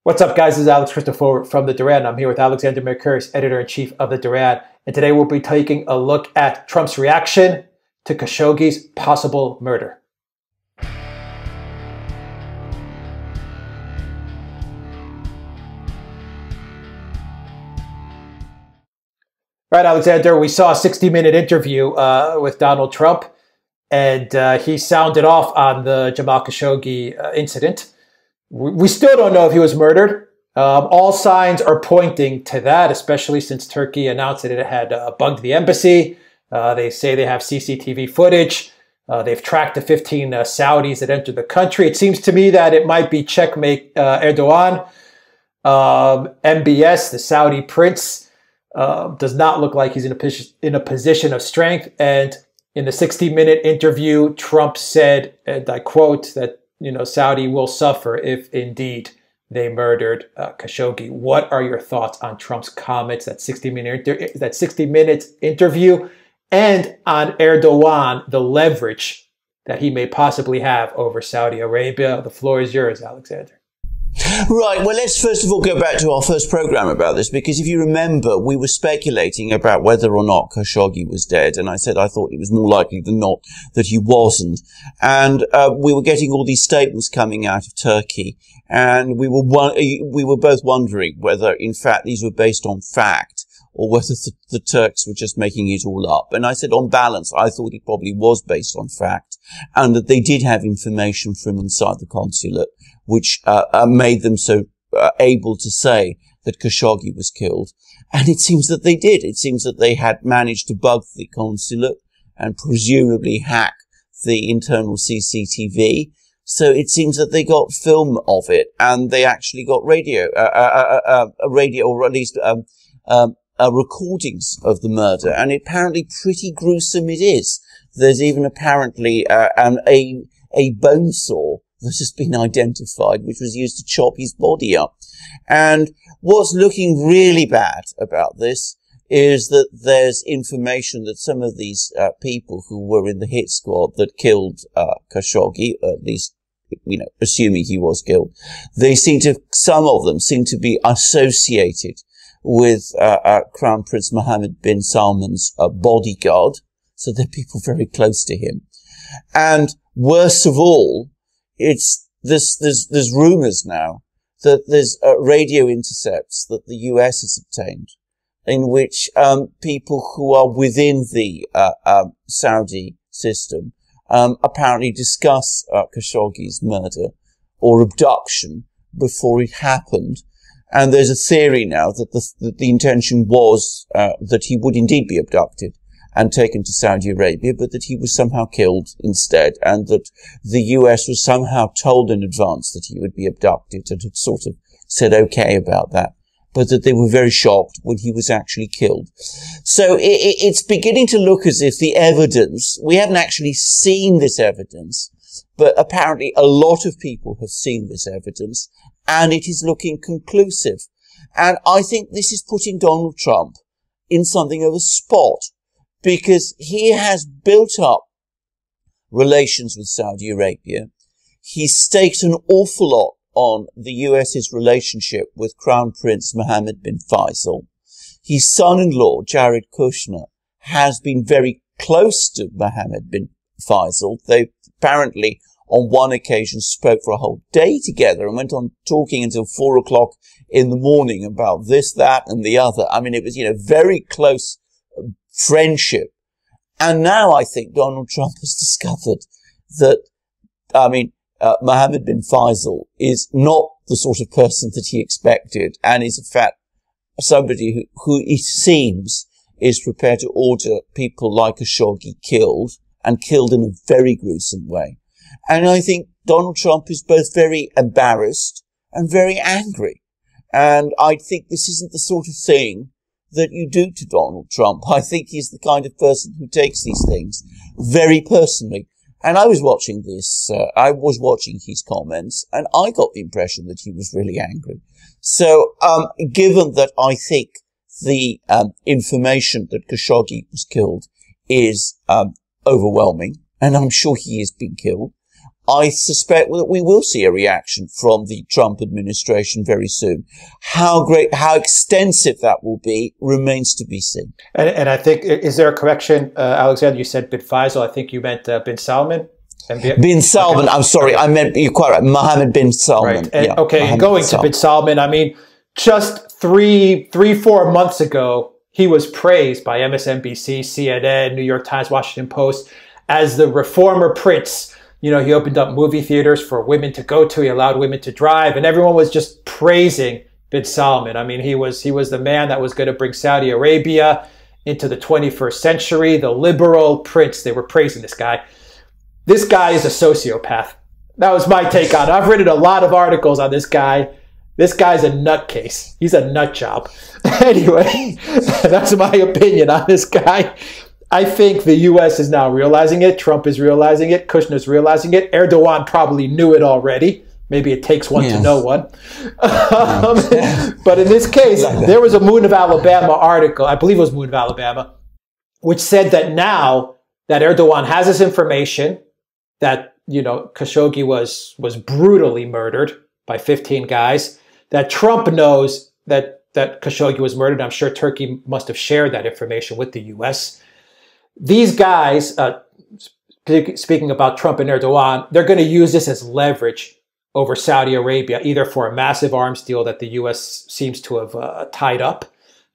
What's up, guys? This is Alex Christopher from the Duran. I'm here with Alexander Mercouris, editor-in-chief of the Duran. And today we'll be taking a look at Trump's reaction to Khashoggi's possible murder. Right, Alexander, we saw a 60-minute interview with Donald Trump, and he sounded off on the Jamal Khashoggi incident. We still don't know if he was murdered. All signs are pointing to that, especially since Turkey announced that it had bugged the embassy. They say they have CCTV footage. They've tracked the 15 Saudis that entered the country. It seems to me that it might be checkmate Erdogan. MBS, the Saudi prince, does not look like he's in a position of strength. And in the 60-minute interview, Trump said, and I quote, that Saudi will suffer if indeed they murdered Khashoggi. What are your thoughts on Trump's comments, that 60-minute interview, and on Erdogan, the leverage that he may possibly have over Saudi Arabia? The floor is yours, Alexander. Right. Well, let's first of all go back to our first program about this, because if you remember, we were speculating about whether or not Khashoggi was dead. And I said I thought it was more likely than not that he wasn't. And we were getting all these statements coming out of Turkey. And we were both wondering whether, in fact, these were based on fact or whether the Turks were just making it all up. And I said, on balance, I thought it probably was based on fact, and that they did have information from inside the consulate, which made them so able to say that Khashoggi was killed. And it seems that they did. It seems that they had managed to bug the consulate and presumably hack the internal CCTV. So it seems that they got film of it, and they actually got radio, or at least recordings of the murder. And apparently pretty gruesome it is. There's even apparently a bone saw that has been identified, which was used to chop his body up. And what's looking really bad about this is that there's information that some of these people who were in the hit squad that killed Khashoggi, at least, assuming he was killed, some of them seem to be associated with Crown Prince Mohammed bin Salman's bodyguard. So they're people very close to him. And worst of all, there's rumors now that there's radio intercepts that the US has obtained, in which people who are within the Saudi system apparently discuss Khashoggi's murder or abduction before it happened. And there's a theory now that the intention was that he would indeed be abducted and taken to Saudi Arabia, but that he was somehow killed instead, and that the US was somehow told in advance that he would be abducted and had sort of said okay about that, but that they were very shocked when he was actually killed. So it's beginning to look as if the evidence, we haven't actually seen this evidence, but apparently a lot of people have seen this evidence, and it is looking conclusive. And I think this is putting Donald Trump in something of a spot, because he has built up relations with Saudi Arabia. He's staked an awful lot on the US's relationship with Crown Prince Mohammed bin Faisal. His son-in-law, Jared Kushner, has been very close to Mohammed bin Faisal. They apparently, on one occasion, spoke for a whole day together and went on talking until 4 o'clock in the morning about this, that, and the other. I mean, it was, very close friendship. And now I think Donald Trump has discovered that, Mohammed bin Faisal is not the sort of person that he expected, and is in fact somebody who it seems is prepared to order people like Khashoggi killed, and killed in a very gruesome way. And I think Donald Trump is both very embarrassed and very angry. And I think this isn't the sort of thing that you do to Donald Trump. I think he's the kind of person who takes these things very personally. And I was watching this, I was watching his comments, and I got the impression that he was really angry. So, given that I think the information that Khashoggi was killed is overwhelming, and I'm sure he is being killed, I suspect that we will see a reaction from the Trump administration very soon. How extensive that will be remains to be seen. And I think, is there a correction, Alexander? You said bin Faisal. I think you meant bin Salman. Bin Salman. Okay. I'm sorry. I meant, you're quite right. Mohammed bin Salman. Right. And, okay. And going to bin Salman, I mean, just 4 months ago, he was praised by MSNBC, CNN, New York Times, Washington Post as the reformer prince. You know, he opened up movie theaters for women to go to. He allowed women to drive, and everyone was just praising bin Salman. I mean, he was the man that was going to bring Saudi Arabia into the 21st century, the liberal prince. They were praising this guy. This guy is a sociopath. That was my take on it. I've written a lot of articles on this guy. This guy's a nutcase. He's a nut job. Anyway, that's my opinion on this guy. I think the U.S. is now realizing it. Trump is realizing it. Kushner's realizing it. Erdogan probably knew it already. Maybe it takes one to know one. But in this case, there was a Moon of Alabama article, I believe it was Moon of Alabama, which said that now that Erdogan has this information that, you know, Khashoggi was brutally murdered by 15 guys, that Trump knows that Khashoggi was murdered. I'm sure Turkey must have shared that information with the U.S. These guys, speaking about Trump and Erdogan, they're going to use this as leverage over Saudi Arabia, either for a massive arms deal that the U.S. seems to have tied up,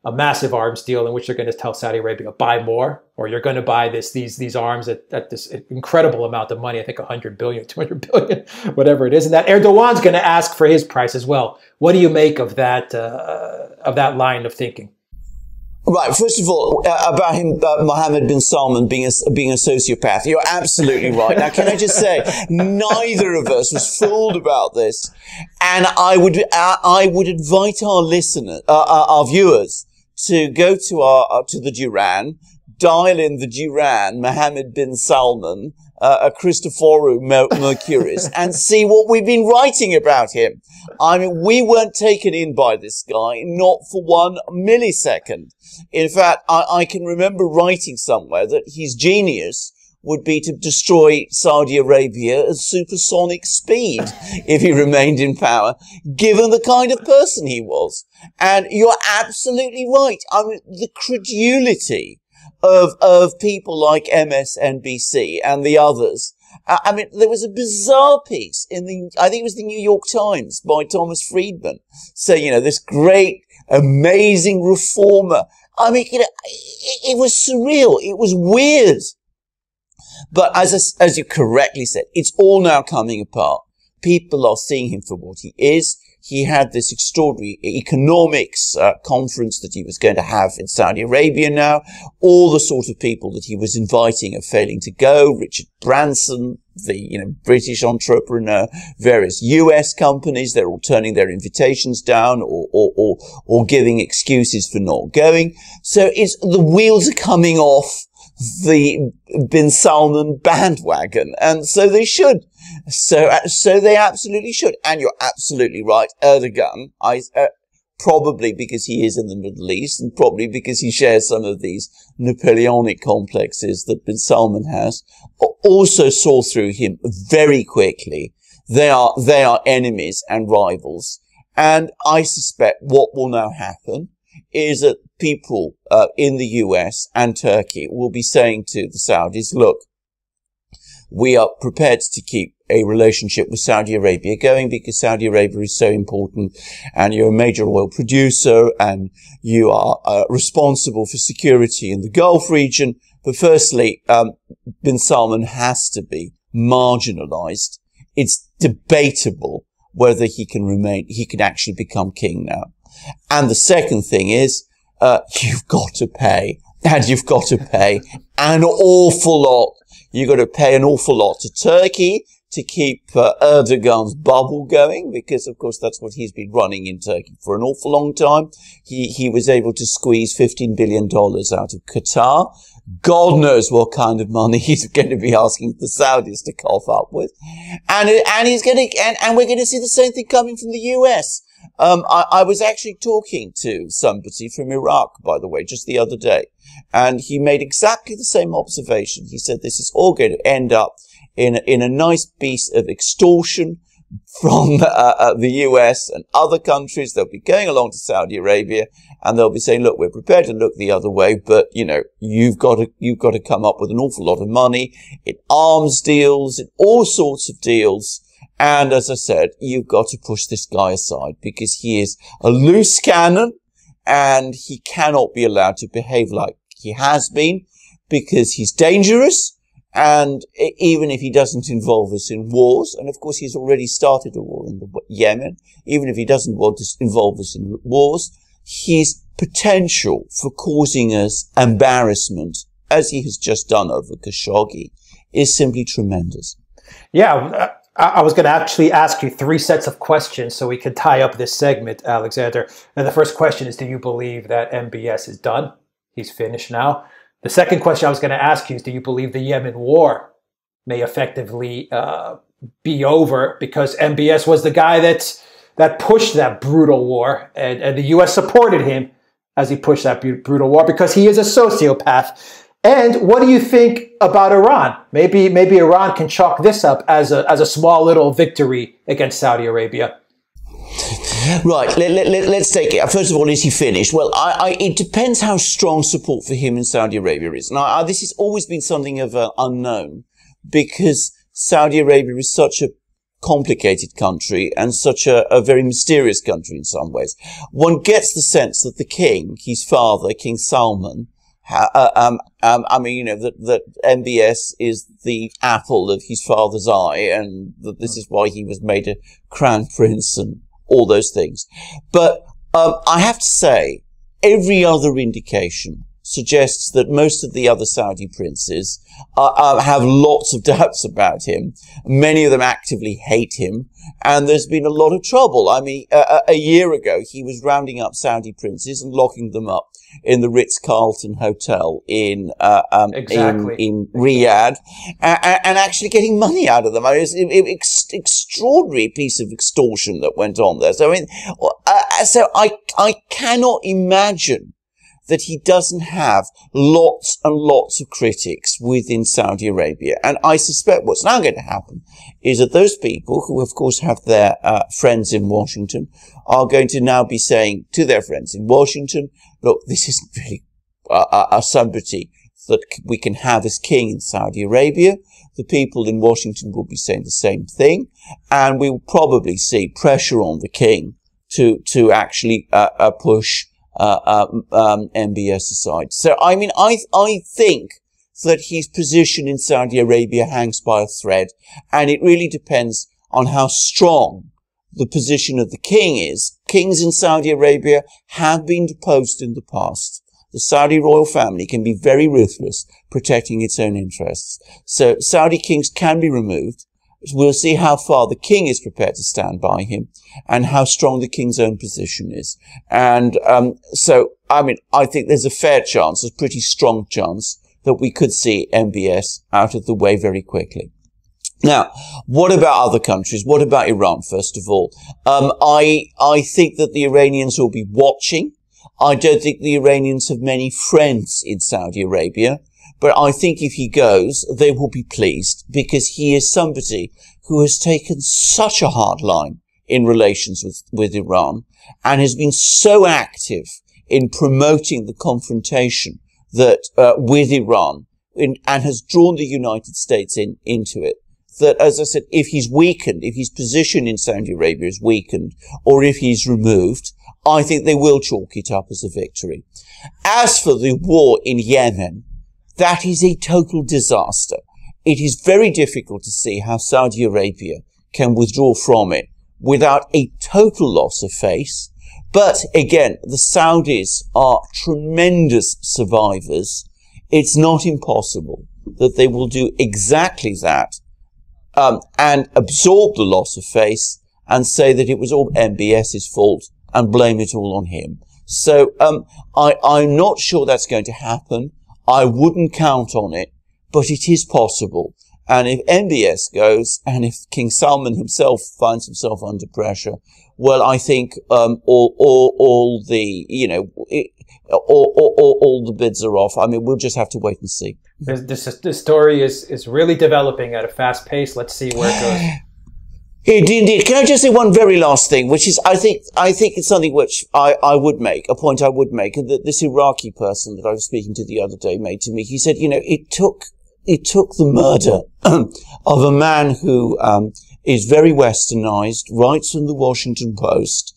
a massive arms deal in which they're going to tell Saudi Arabia, buy more, or you're going to buy these arms at this incredible amount of money, I think 100 billion, 200 billion, whatever it is. And that Erdogan's going to ask for his price as well. What do you make of that line of thinking? Right. First of all, about him, Mohammed bin Salman being a sociopath, you're absolutely right. Now, can I just say, neither of us was fooled about this, and I would invite our listeners, our viewers, to go to the Duran, dial in the Duran, Mohammed bin Salman, Christophorou Mercouris, and see what we've been writing about him. I mean, we weren't taken in by this guy, not for 1 millisecond. In fact, I can remember writing somewhere that his genius would be to destroy Saudi Arabia at supersonic speed if he remained in power, given the kind of person he was. And you're absolutely right. I mean, the credulity of people like MSNBC and the others. I mean, there was a bizarre piece in I think it was the New York Times by Thomas Friedman saying, you know, this great, amazing reformer. I mean, you know, it was surreal. It was weird. But as you correctly said, it's all now coming apart. People are seeing him for what he is. He had this extraordinary economics conference that he was going to have in Saudi Arabia now. All the sort of people that he was inviting are failing to go. Richard Branson, the British entrepreneur, various US companies, they're all turning their invitations down or giving excuses for not going. So the wheels are coming off the bin Salman bandwagon, and so they should. So they absolutely should. And you're absolutely right. Erdogan, probably because he is in the Middle East and probably because he shares some of these Napoleonic complexes that bin Salman has, also saw through him very quickly. They are enemies and rivals. And I suspect what will now happen is that people in the US and Turkey will be saying to the Saudis, look, we are prepared to keep a relationship with Saudi Arabia going because Saudi Arabia is so important and you're a major oil producer and you are responsible for security in the Gulf region. But firstly, bin Salman has to be marginalized. It's debatable whether he can actually become king now. And the second thing is, you've got to pay, and you've got to pay an awful lot. You've got to pay an awful lot to Turkey to keep Erdogan's bubble going, because of course that's what he's been running in Turkey for an awful long time. He was able to squeeze $15 billion out of Qatar. God knows what kind of money he's going to be asking the Saudis to cough up with. And we're going to see the same thing coming from the US. I was actually talking to somebody from Iraq, by the way, just the other day, and he made exactly the same observation. He said this is all going to end up in a nice piece of extortion from the US and other countries. They'll be going along to Saudi Arabia and they'll be saying, look, we're prepared to look the other way, but, you know, you've got to come up with an awful lot of money in arms deals, in all sorts of deals. And as I said, you've got to push this guy aside because he is a loose cannon and he cannot be allowed to behave like he has been because he's dangerous. And even if he doesn't involve us in wars, and of course he's already started a war in Yemen, even if he doesn't want to involve us in wars, his potential for causing us embarrassment, as he has just done over Khashoggi, is simply tremendous. Yeah, I was going to actually ask you 3 sets of questions so we could tie up this segment, Alexander. And the first question is, do you believe that MBS is done? He's finished now. The second question I was going to ask you is, do you believe the Yemen war may effectively be over because MBS was the guy that pushed that brutal war and the U.S. supported him as he pushed that brutal war because he is a sociopath? And what do you think about Iran? Maybe Iran can chalk this up as a small little victory against Saudi Arabia. Right, let's take it. First of all, is he finished? Well, it depends how strong support for him in Saudi Arabia is. Now, this has always been something of an unknown because Saudi Arabia is such a complicated country and such a very mysterious country in some ways. One gets the sense that the king, his father, King Salman, I mean, you know, that MBS is the apple of his father's eye and that this is why he was made a crown prince and all those things. But I have to say, every other indication suggests that most of the other Saudi princes have lots of doubts about him. Many of them actively hate him. And there's been a lot of trouble. I mean, a year ago, he was rounding up Saudi princes and locking them up in the Ritz-Carlton Hotel in Riyadh and actually getting money out of them. I mean, it was an extraordinary piece of extortion that went on there. So, I mean, I cannot imagine that he doesn't have lots and lots of critics within Saudi Arabia. And I suspect what's now going to happen is that those people who, of course, have their friends in Washington are going to now be saying to their friends in Washington, look, this isn't really somebody that we can have as king in Saudi Arabia. The people in Washington will be saying the same thing. And we will probably see pressure on the king to actually push MBS aside. So, I mean, I think that his position in Saudi Arabia hangs by a thread, and it really depends on how strong the position of the king is. Kings in Saudi Arabia have been deposed in the past. The Saudi royal family can be very ruthless protecting its own interests. So Saudi kings can be removed. We'll see how far the king is prepared to stand by him and how strong the king's own position is. And so, I mean, I think there's a fair chance, a pretty strong chance, that we could see MBS out of the way very quickly. Now, what about other countries? What about Iran, first of all? I think that the Iranians will be watching. I don't think the Iranians have many friends in Saudi Arabia. But I think if he goes, they will be pleased because he is somebody who has taken such a hard line in relations with Iran and has been so active in promoting the confrontation that with Iran and has drawn the United States into it. That, as I said, if he's weakened, if his position in Saudi Arabia is weakened, or if he's removed, I think they will chalk it up as a victory. As for the war in Yemen, that is a total disaster. It is very difficult to see how Saudi Arabia can withdraw from it without a total loss of face. But again, the Saudis are tremendous survivors. It's not impossible that they will do exactly that and absorb the loss of face and say that it was all MBS's fault and blame it all on him. So I'm not sure that's going to happen. I wouldn't count on it, but it is possible. And if MBS goes, and if King Salman himself finds himself under pressure, well, I think all the, you know, all the bids are off. I mean, we'll just have to wait and see. This story is really developing at a fast pace. Let's see where it goes. Indeed. Can I just say one very last thing, which is, I think it's something which I would make, a point I would make, and that this Iraqi person that I was speaking to the other day made to me. He said, it took the murder of a man who, is very westernized, writes from the Washington Post,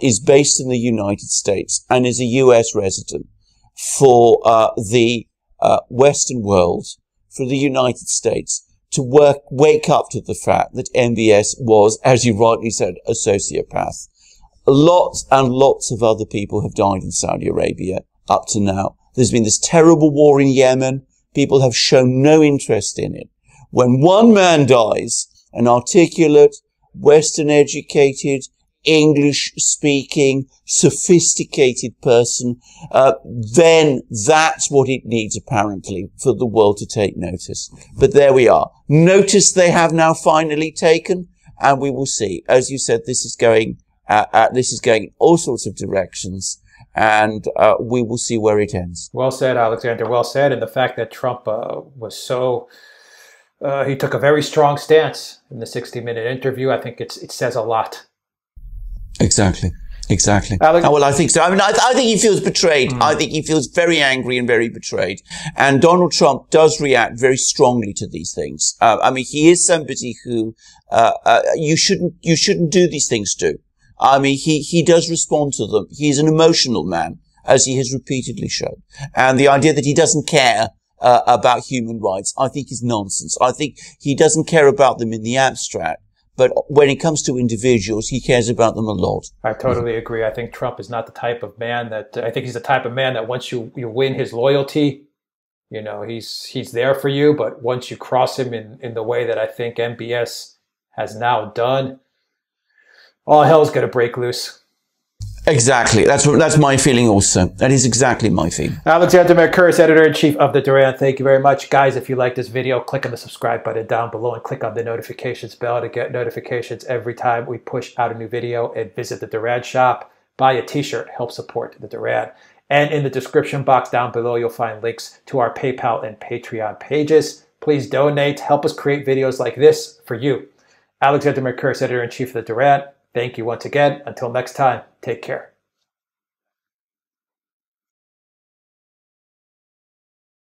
is based in the United States and is a US resident for, the, Western world, for the United States, to wake up to the fact that MBS was, as you rightly said, a sociopath. Lots and lots of other people have died in Saudi Arabia up to now. There's been this terrible war in Yemen. People have shown no interest in it. When one man dies, an articulate, Western educated, English speaking, sophisticated person, then that's what it needs apparently for the world to take notice. But there we are. Notice they have now finally taken, and we will see. As you said, this is going in all sorts of directions, and we will see where it ends. Well said, Alexander. Well said. And the fact that Trump was so he took a very strong stance in the 60-minute interview, I think it says a lot. Exactly. Alex? Well, I think so. I mean, I think he feels betrayed. I think he feels very angry and very betrayed. And Donald Trump does react very strongly to these things. I mean, he is somebody who, you shouldn't do these things to. I mean, he does respond to them. He's an emotional man, as he has repeatedly shown. And the idea that he doesn't care about human rights, I think is nonsense. I think he doesn't care about them in the abstract. But when it comes to individuals, he cares about them a lot. I totally agree. I think Trump is not the type of man that, I think he's the type of man that once you win his loyalty, he's there for you. But once you cross him in the way that I think MBS has now done, all hell's going to break loose. Exactly. That's my feeling also. That is exactly my feeling. Alexander Mercouris, Editor-in-Chief of the Duran. Thank you very much. Guys, if you like this video, click on the subscribe button down below and click on the notifications bell to get notifications every time we push out a new video, and visit the Duran shop. Buy a t-shirt, help support the Duran. And in the description box down below, you'll find links to our PayPal and Patreon pages. Please donate. Help us create videos like this for you. Alexander Mercouris, Editor-in-Chief of the Duran. Thank you once again. Until next time, take care.